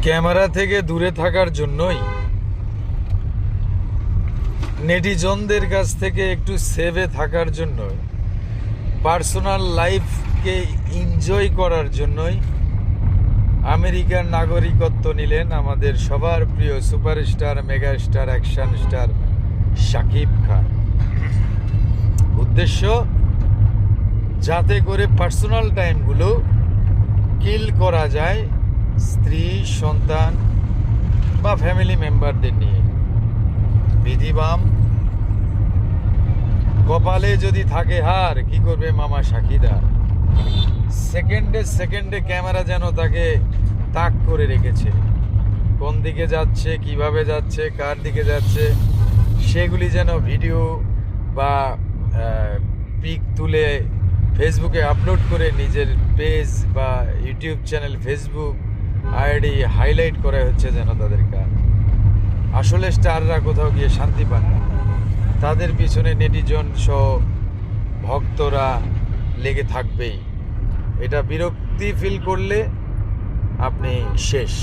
Camera থেকে দূরে থাকার জন্যই, নেটিজনদের কাছ থেকে একটু সেভে থাকার জন্য, পার্সোনাল লাইফকে এনজয় করার জন্যই আমেরিকার নাগরিকত্ব নিলেন আমাদের সবার প্রিয় superstar, megastar, action star Shakib Khan. উদ্দেশ্য, যাতে করে পার্সোনাল টাইমগুলো কিল করা যায় স্ত্রী, সন্তান বা ফ্যামিলি মেম্বারদের নিয়ে। বিধিবাম কপালে যদি থাকে হার, কি করবে মামা শাকিদা? সেকেন্ডে সেকেন্ডে ক্যামেরা যেন তাকে তাক করে রেখেছে। কোন দিকে যাচ্ছে, কিভাবে যাচ্ছে, কার দিকে যাচ্ছে, সেগুলি যেন ভিডিও বা পিক তুলে ফেসবুকে আপলোড করে নিজের পেজ বা YouTube channel, Facebook ID highlight করা হচ্ছে যেন তাদের কাজ। আসলে স্টাররা কোথাও গিয়ে শান্তি পান না, তাদের পিছনে নেটিজন সহ ভক্তরা লেগে থাকবেই। এটা বিরক্তি ফিল করলে আপনি শেষ।